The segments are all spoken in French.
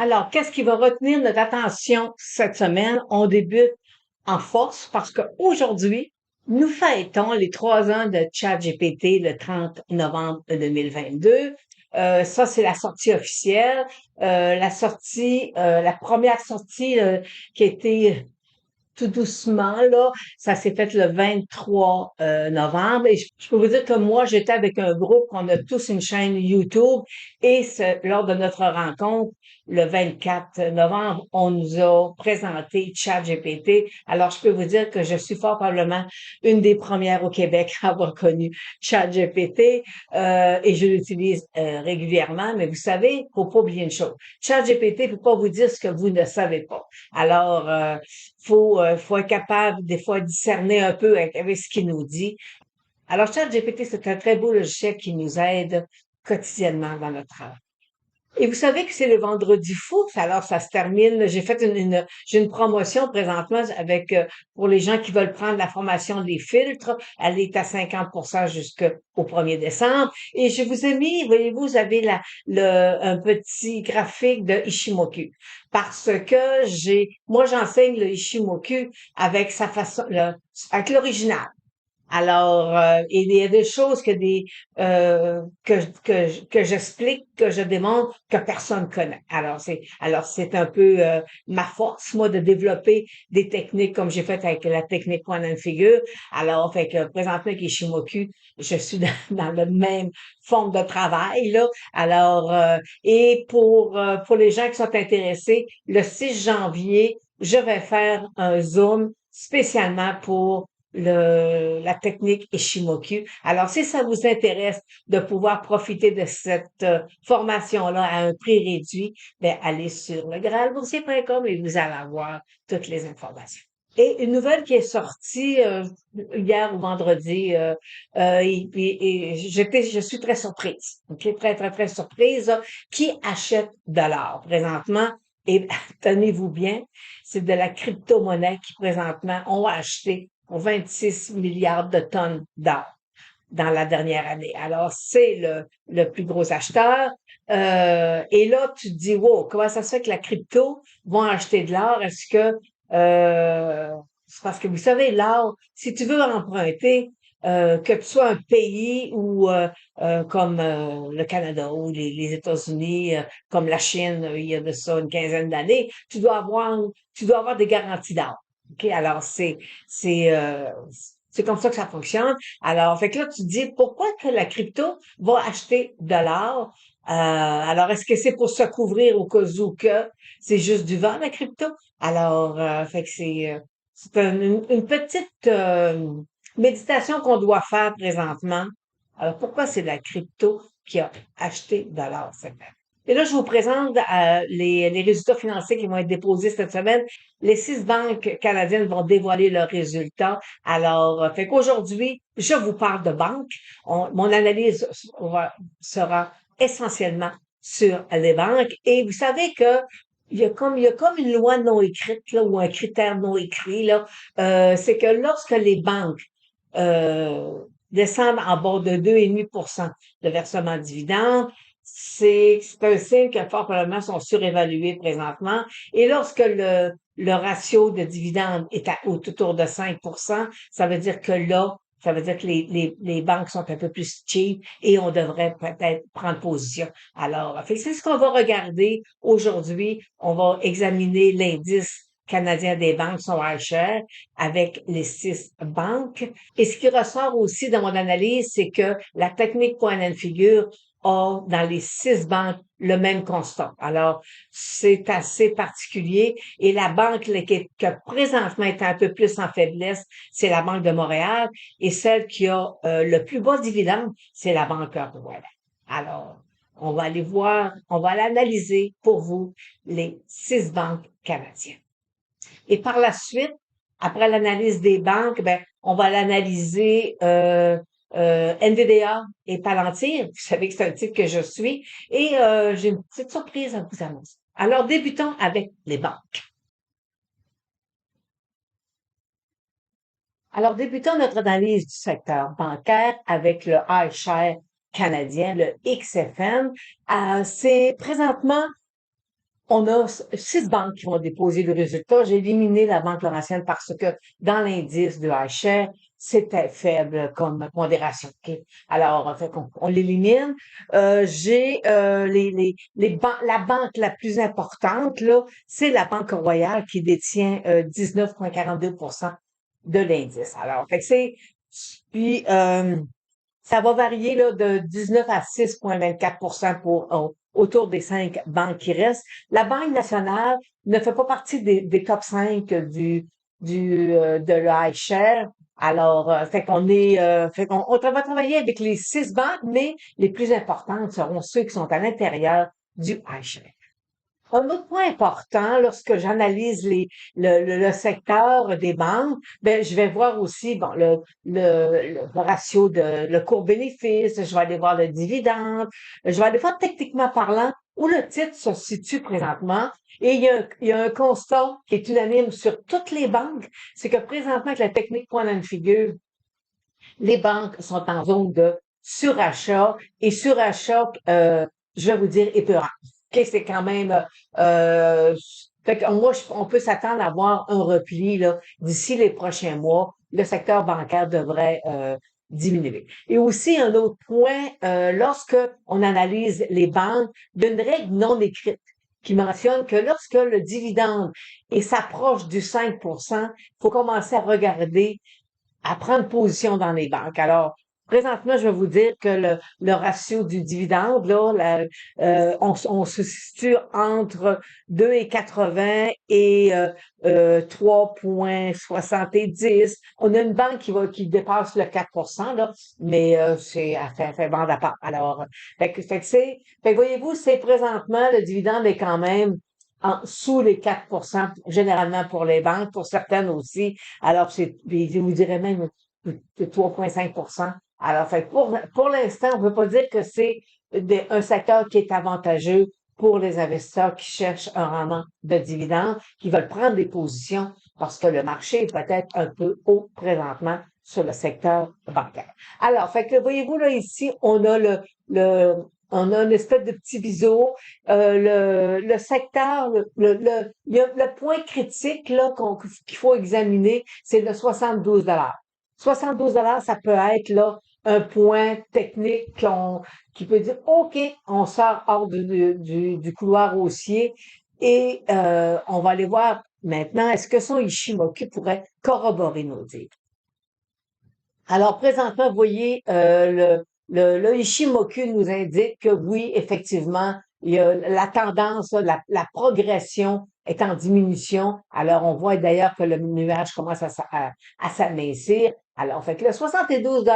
Alors, qu'est-ce qui va retenir notre attention cette semaine? On débute en force parce qu'aujourd'hui, nous fêtons les 3 ans de ChatGPT le 30 novembre 2022. Ça, c'est la sortie officielle. La première sortie qui a été tout doucement, là. Ça s'est fait le 23 novembre. Et je peux vous dire que moi, j'étais avec un groupe, on a tous une chaîne YouTube. Et lors de notre rencontre, le 24 novembre, on nous a présenté ChatGPT. Alors, je peux vous dire que je suis fort probablement une des premières au Québec à avoir connu ChatGPT. Et je l'utilise régulièrement. Mais vous savez, faut pas oublier une chose. ChatGPT peut pas vous dire ce que vous ne savez pas. Alors, faut être capable, des fois, discerner un peu avec ce qu'il nous dit. Alors, ChatGPT, c'est un très beau logiciel qui nous aide quotidiennement dans notre travail. Et vous savez que c'est le vendredi fou, alors ça se termine. J'ai fait j'ai une promotion présentement avec pour les gens qui veulent prendre la formation des filtres. Elle est à 50% jusqu'au 1er décembre. Et je vous ai mis, voyez-vous, vous avez un petit graphique de Ishimoku. Parce que moi j'enseigne le Ishimoku avec sa façon, avec l'original. Alors, il y a des choses que j'explique, que je démontre, que personne connaît. Alors c'est un peu ma force, moi, de développer des techniques comme j'ai fait avec la technique point and figure. Alors, fait que présentement avec Ishimoku, je suis dans le même forme de travail, là. Alors, et pour les gens qui sont intéressés, le 6 janvier, je vais faire un Zoom spécialement pour la technique Ishimoku. Alors, si ça vous intéresse de pouvoir profiter de cette formation-là à un prix réduit, ben, allez sur legraalboursier.com et vous allez avoir toutes les informations. Et une nouvelle qui est sortie hier ou vendredi, je suis très surprise, ok, très très très surprise. Qui achète de l'or présentement? Et tenez-vous bien, c'est de la crypto-monnaie qui présentement ont acheté pour 26 milliards de tonnes d'or dans la dernière année. Alors, c'est le plus gros acheteur. Et là, tu te dis, wow, comment ça se fait que la crypto vont acheter de l'or? Est-ce que c'est parce que vous savez, l'or, si tu veux emprunter, que tu sois un pays ou comme le Canada ou les États-Unis, comme la Chine, il y a de ça une quinzaine d'années, tu dois avoir des garanties d'or. OK? Alors, c'est comme ça que ça fonctionne. Alors, fait que là, tu te dis, pourquoi que la crypto va acheter de l'or? Alors, est-ce que c'est pour se couvrir au cas où que c'est juste du vent, la crypto? Alors, fait que c'est une petite méditation qu'on doit faire présentement. Alors, pourquoi c'est la crypto qui a acheté de l'or cette année? Et là, je vous présente les résultats financiers qui vont être déposés cette semaine. Les 6 banques canadiennes vont dévoiler leurs résultats. Alors, fait qu'aujourd'hui, je vous parle de banques. Mon analyse sera essentiellement sur les banques. Et vous savez que il y a comme une loi non écrite là, ou un critère non écrit là. C'est que lorsque les banques euh, descendent en bas de 2,5% de versement de dividendes, c'est un signe que fort probablement sont surévalués présentement. Et lorsque le ratio de dividendes est autour de 5%, ça veut dire que là, ça veut dire que les banques sont un peu plus cheap et on devrait peut-être prendre position. Alors, c'est ce qu'on va regarder aujourd'hui. On va examiner l'indice canadien des banques, son iShare, avec les 6 banques. Et ce qui ressort aussi dans mon analyse, c'est que la technique point and figure a dans les 6 banques le même constat. Alors, c'est assez particulier. Et la banque qui présentement est un peu plus en faiblesse, c'est la Banque de Montréal. Et celle qui a le plus bas dividende, c'est la Banque Royale. Alors, on va aller voir, on va aller analyser pour vous les 6 banques canadiennes. Et par la suite, après l'analyse des banques, ben, on va l'analyser NVDA et Palantir. Vous savez que c'est un titre que je suis. Et j'ai une petite surprise à vous annoncer. Alors, débutons avec les banques. Alors, débutons notre analyse du secteur bancaire avec le iShare canadien, le XFN. C'est présentement on a 6 banques qui vont déposer le résultat. J'ai éliminé la Banque Laurentienne parce que dans l'indice de iShare, c'était faible comme pondération. OK? Alors, en fait, on l'élimine. J'ai la banque la plus importante, là, c'est la Banque Royale qui détient 19,42% de l'indice. Alors, fait que puis ça va varier là, de 19 à 6,24 pour autour des 5 banques qui restent. La Banque nationale ne fait pas partie des top 5 de l'iShare. Alors, on va travailler avec les 6 banques, mais les plus importantes seront ceux qui sont à l'intérieur du iShare. Un autre point important, lorsque j'analyse le secteur des banques, ben, je vais voir aussi bon, le ratio le cours bénéfice, je vais aller voir le dividende, je vais aller voir techniquement parlant où le titre se situe présentement. Et il y a un constat qui est unanime sur toutes les banques, c'est que présentement, avec la technique point and figure, les banques sont en zone de surachat et surachat, je vais vous dire, épeurant. OK, c'est quand même, euh, fait que moi, on peut s'attendre à avoir un repli là, d'ici les prochains mois. Le secteur bancaire devrait diminuer. Et aussi, un autre point, lorsque on analyse les banques, d'une règle non écrite qui mentionne que lorsque le dividende s'approche du 5%, il faut commencer à regarder à prendre position dans les banques. Alors, présentement, je vais vous dire que le ratio du dividende, là, on se situe entre 2,80 et 3,70. On a une banque qui dépasse le 4%, là, mais c'est à fait bande à part. Alors, fait que voyez-vous, c'est présentement, le dividende est quand même sous les 4%, généralement pour les banques, pour certaines aussi. Alors, je vous dirais même de 3,5%. Alors, fait, pour l'instant, on ne peut pas dire que c'est un secteur qui est avantageux pour les investisseurs qui cherchent un rendement de dividendes, qui veulent prendre des positions parce que le marché est peut-être un peu haut présentement sur le secteur bancaire. Alors, fait que voyez-vous là ici, on a une espèce de petit biseau. Le secteur, il y a le point critique là qu'il faut examiner, c'est le 72 dollars. 72 ça peut être là un point technique qui peut dire OK, on sort hors du couloir haussier et on va aller voir maintenant est-ce que son Ishimoku pourrait corroborer nos dires. Alors, présentement, vous voyez, le Ishimoku nous indique que oui, effectivement, il y a la tendance, la progression est en diminution. Alors, on voit d'ailleurs que le nuage commence à s'amincir. Alors, fait que le 72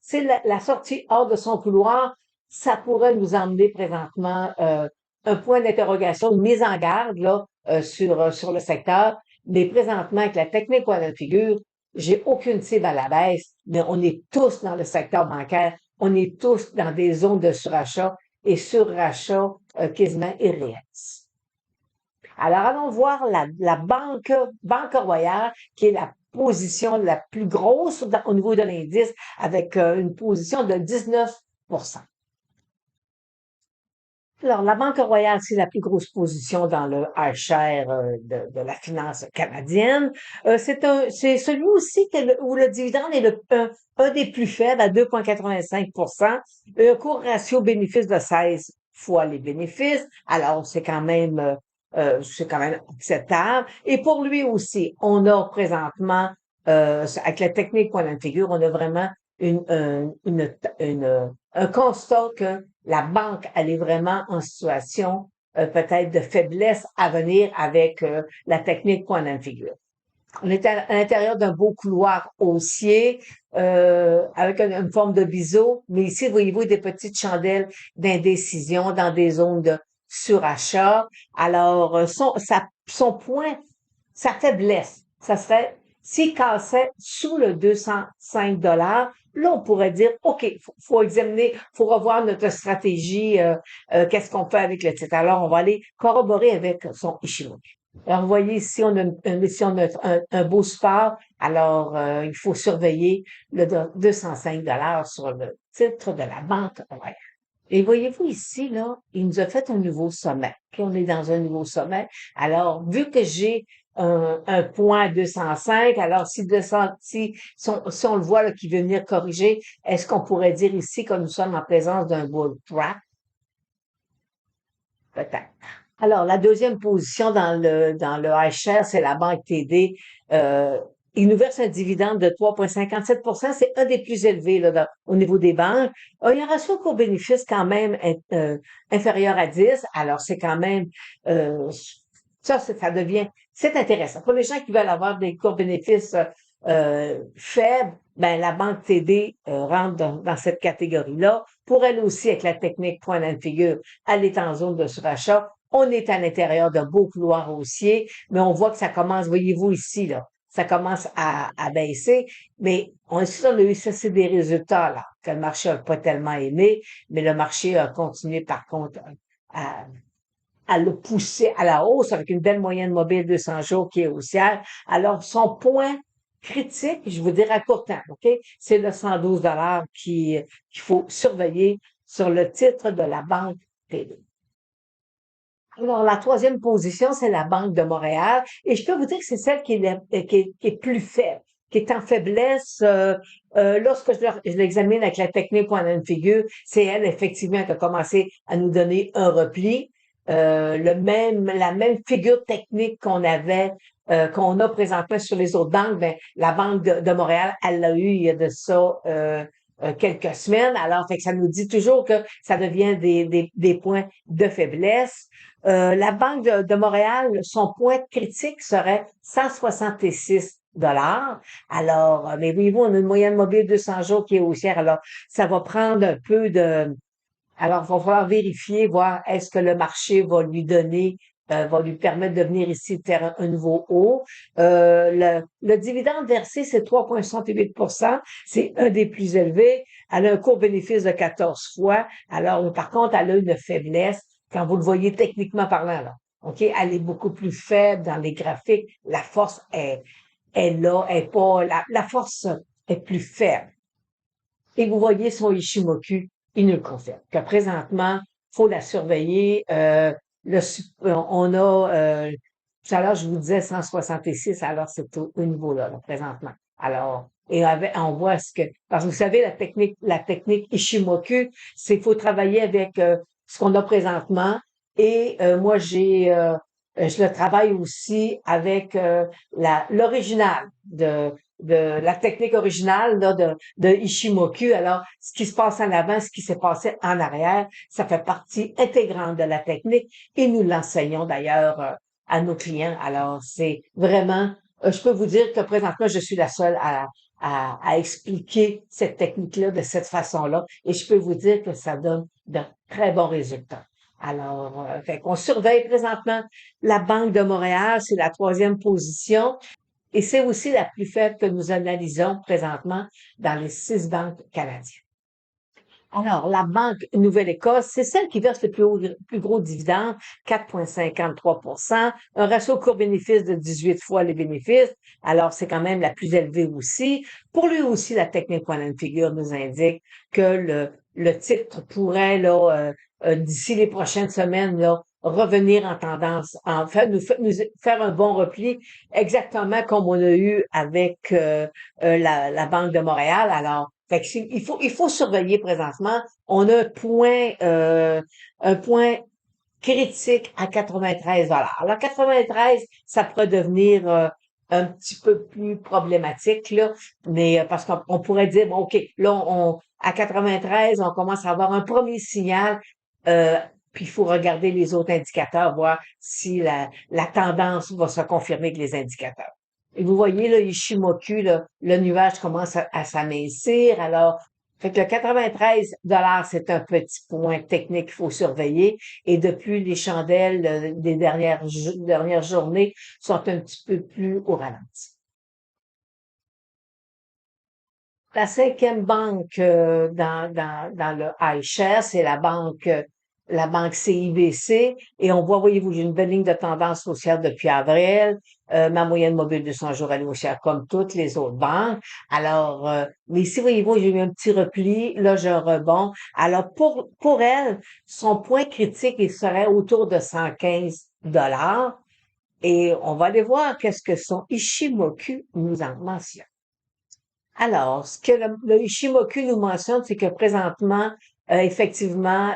c'est la sortie hors de son couloir. Ça pourrait nous emmener présentement un point d'interrogation, une mise en garde là, sur le secteur. Mais présentement, avec la technique point de figure, j'ai aucune cible à la baisse, mais on est tous dans le secteur bancaire, on est tous dans des zones de surachat et surachat quasiment irréels. Alors, allons voir la Banque Royale, qui est la position la plus grosse au niveau de l'indice, avec une position de 19%. Alors, la Banque Royale, c'est la plus grosse position dans le iShare de la finance canadienne. C'est celui aussi où le dividende est un des plus faibles à 2,85%. Un cours ratio bénéfice de 16 fois les bénéfices. Alors, c'est quand même acceptable. Et pour lui aussi, on a présentement, avec la technique point de figure, on a vraiment un constat que la banque, elle est vraiment en situation peut-être de faiblesse à venir avec la technique point and figure. On est à l'intérieur d'un beau couloir haussier avec une forme de biseau, mais ici, voyez-vous des petites chandelles d'indécision dans des zones de surachat. Alors, son point, sa faiblesse, ça serait s'il cassait sous le 205 là, on pourrait dire, OK, faut examiner, faut revoir notre stratégie, qu'est-ce qu'on fait avec le titre. Alors, on va aller corroborer avec son Ishimoku. Alors, vous voyez ici, si on a un beau support, alors il faut surveiller le 205 sur le titre de la Banque Royale. Et voyez-vous ici, là, il nous a fait un nouveau sommet. Puis on est dans un nouveau sommet. Alors, vu que j'ai un point 205, alors si 200, si on le voit là, qui veut venir corriger, est-ce qu'on pourrait dire ici que nous sommes en présence d'un bull trap? Peut-être. Alors, la deuxième position dans le iShare, c'est la banque TD. Euh, il nous verse un dividende de 3,57. C'est un des plus élevés là, au niveau des banques. Il y a un ratio court-bénéfice quand même inférieur à 10. Alors, c'est quand même euh, ça devient c'est intéressant. Pour les gens qui veulent avoir des cours-bénéfices faibles, ben la banque TD rentre dans cette catégorie-là. Pour elle aussi, avec la technique point and figure, elle est en zone de surachat. On est à l'intérieur d'un beau couloir haussier, mais on voit que ça commence, voyez-vous ici, là, ça commence à baisser, mais on a eu ça, c'est des résultats, là, que le marché n'a pas tellement aimé, mais le marché a continué, par contre, à, à le pousser à la hausse avec une belle moyenne mobile 200 jours qui est haussière. Alors, son point critique, je vous dirais à court terme, OK? C'est le 112 qu'il faut surveiller sur le titre de la banque TD. Alors, la troisième position, c'est la Banque de Montréal. Et je peux vous dire que c'est celle qui est plus faible, qui est en faiblesse. Lorsque je l'examine avec la technique point and figure, c'est elle, effectivement, qui a commencé à nous donner un repli. La même figure technique qu'on a présentement sur les autres banques, ben, la Banque de Montréal, elle l'a eu il y a de ça quelques semaines. Alors, fait que ça nous dit toujours que ça devient des points de faiblesse. La Banque de Montréal, son point critique serait 166 $. Alors, mais voyez-vous, on a une moyenne mobile de 200 jours qui est haussière. Alors, ça va prendre un peu de... Alors, il va falloir vérifier, voir est-ce que le marché va lui donner, va lui permettre de venir ici faire un nouveau haut. Le dividende versé, c'est 3,68. C'est un des plus élevés. Elle a un court bénéfice de 14 fois. Alors, par contre, elle a une faiblesse quand vous le voyez techniquement parlant, là. OK? Elle est beaucoup plus faible dans les graphiques. La force est là, est pas, la force est plus faible. Et vous voyez son Ishimoku, il nous le confirme, que présentement, faut la surveiller. On a, tout à l'heure, je vous disais 166, alors c'est au niveau-là, là, présentement. Alors, on voit parce que vous savez, la technique Ishimoku, c'est faut travailler avec ce qu'on a présentement. Et moi, je le travaille aussi avec l'original de la technique originale là, de Ishimoku. Alors, ce qui se passe en avant, ce qui s'est passé en arrière, ça fait partie intégrante de la technique et nous l'enseignons d'ailleurs à nos clients. Alors, c'est vraiment, je peux vous dire que présentement, je suis la seule à expliquer cette technique-là de cette façon-là et je peux vous dire que ça donne de très bons résultats. Alors, fait qu'on surveille présentement la Banque de Montréal, c'est la troisième position. Et c'est aussi la plus faible que nous analysons présentement dans les 6 banques canadiennes. Alors, la Banque Nouvelle-Écosse, c'est celle qui verse le plus gros dividende, 4,53 un ratio court-bénéfice de 18 fois les bénéfices. Alors, c'est quand même la plus élevée aussi. Pour lui aussi, la technique point and figure nous indique que le titre pourrait, là, d'ici les prochaines semaines, là, revenir en tendance, nous faire un bon repli, exactement comme on a eu avec la Banque de Montréal. Alors, fait que il faut surveiller présentement. On a un point critique à 93 $. Alors, 93, ça pourrait devenir un petit peu plus problématique, là, mais parce qu'on pourrait dire, bon, OK, là, à 93, on commence à avoir un premier signal, euh, puis il faut regarder les autres indicateurs, voir si la tendance va se confirmer avec les indicateurs. Et vous voyez, là, Ishimoku, là, le nuage commence à s'amincir. Alors, fait que le 93 c'est un petit point technique qu'il faut surveiller. Et depuis, les chandelles des dernières journées sont un petit peu plus au ralenti. La cinquième banque dans le iShares, c'est la banque la banque CIBC et on voit, voyez-vous, j'ai une belle ligne de tendance haussière depuis avril. Ma moyenne mobile de 100 jours elle est haussière comme toutes les autres banques. Alors, mais ici, voyez-vous, j'ai eu un petit repli. Là, je rebond. Alors, pour elle, son point critique, il serait autour de 115 $. Et on va aller voir qu'est-ce que son Ishimoku nous en mentionne. Alors, ce que le Ishimoku nous mentionne, c'est que présentement, effectivement,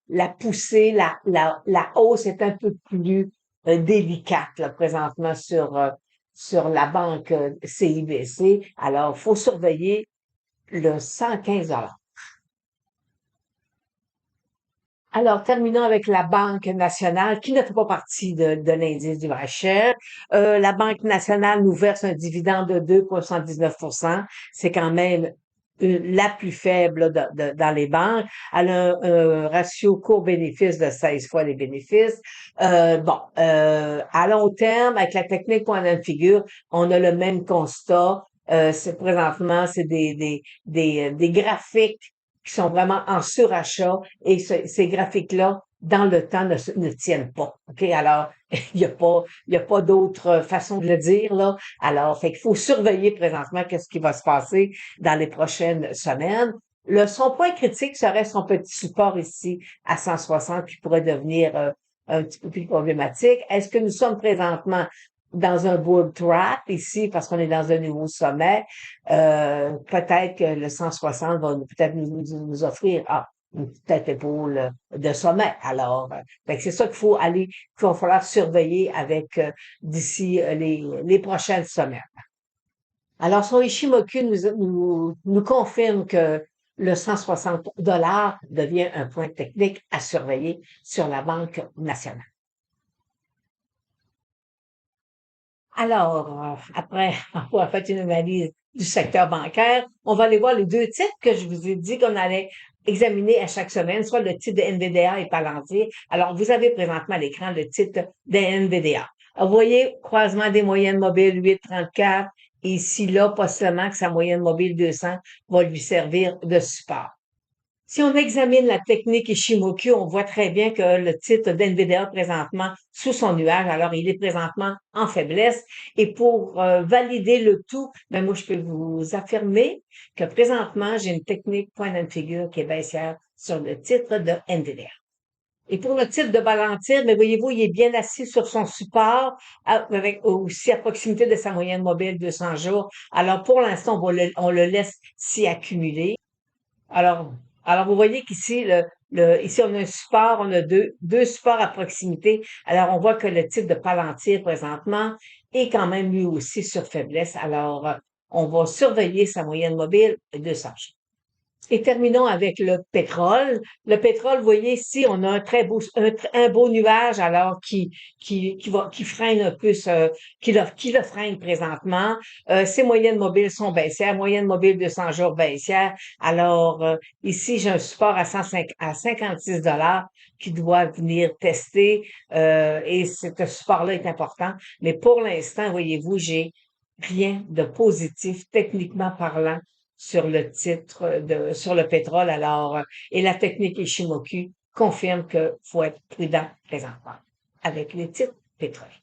la poussée, la hausse est un peu plus délicate là, présentement sur la banque CIBC. Alors, faut surveiller le 115 $. Alors, terminons avec la Banque nationale, qui ne fait pas partie de l'indice du Vacher. La Banque nationale nous verse un dividende de 2,79. C'est quand même la plus faible dans les banques. Elle a un ratio court-bénéfice de 16 fois les bénéfices. À long terme, avec la technique point de figure, on a le même constat. Présentement, c'est des graphiques qui sont vraiment en surachat et ces graphiques-là, dans le temps, ne tiennent pas. OK? Alors, il y a pas d'autre façon de le dire, là. Alors, fait qu'il faut surveiller présentement qu'est-ce qui va se passer dans les prochaines semaines. Son point critique serait son petit support ici à 160 qui pourrait devenir un petit peu plus problématique. Est-ce que nous sommes présentement dans un bull trap ici parce qu'on est dans un nouveau sommet? Peut-être que le 160 va peut-être nous offrir une petite épaule de sommet. Alors, fait que c'est ça qu'il va falloir surveiller avec d'ici les prochaines semaines. Alors, son Ishimoku nous confirme que le 160 $ devient un point technique à surveiller sur la Banque nationale. Alors, après avoir fait une analyse du secteur bancaire, on va aller voir les deux titres que je vous ai dit qu'on allait examiner à chaque semaine, soit le titre de NVDA et Palantir. Alors, vous avez présentement à l'écran le titre de NVDA. Alors, vous voyez, croisement des moyennes mobiles 8,34. Et ici, là, possiblement que sa moyenne mobile 200 va lui servir de support. Si on examine la technique Ishimoku, on voit très bien que le titre d'NVIDIA présentement sous son nuage, alors il est présentement en faiblesse. Et pour valider le tout, ben moi je peux vous affirmer que présentement j'ai une technique point and figure qui est baissière sur le titre de NVIDIA. Et pour le titre de Palantir, mais voyez-vous, il est bien assis sur son support, avec aussi à proximité de sa moyenne mobile de 200 jours. Alors pour l'instant, on le laisse s'y accumuler. Alors, alors vous voyez qu'ici, ici, on a un support, on a deux supports à proximité. Alors, on voit que le type de Palantir présentement est quand même lui aussi sur faiblesse. Alors, on va surveiller sa moyenne mobile de 100. Et terminons avec le pétrole. Le pétrole, vous voyez ici, on a un beau nuage, alors qui freine un peu qui le freine présentement. Ses moyennes mobiles sont baissières, moyenne mobile de 100 jours baissière. Alors, ici, j'ai un support à 56 $ qui doit venir tester, et ce support-là est important. Mais pour l'instant, voyez-vous, j'ai rien de positif techniquement parlant sur le pétrole. Alors, et la technique Ishimoku confirme qu'il faut être prudent présentement avec les titres pétroliers.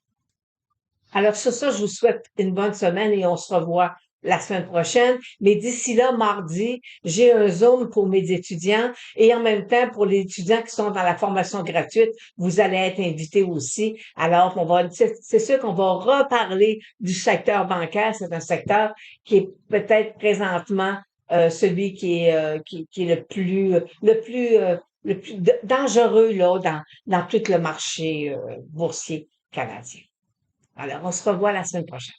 Alors, sur ça, je vous souhaite une bonne semaine et on se revoit la semaine prochaine. Mais d'ici là, mardi, j'ai un Zoom pour mes étudiants et en même temps pour les étudiants qui sont dans la formation gratuite, vous allez être invités aussi. Alors, c'est sûr qu'on va reparler du secteur bancaire. C'est un secteur qui est peut-être présentement celui qui est le plus dangereux là dans tout le marché boursier canadien. Alors, on se revoit la semaine prochaine.